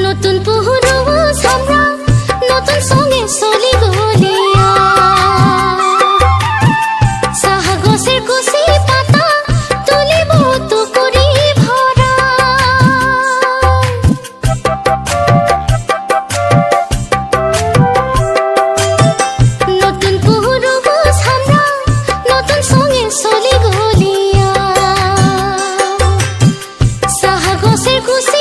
নতুন পুরো আমরা নতুন সঙ্গে চলি গলিয়া সাহাগসের কুশি পাতা তুলিব তো করি ভরা নতুন পুরো আমরা নতুন সঙ্গে চলি গলিয়া সাহাগসের কুশি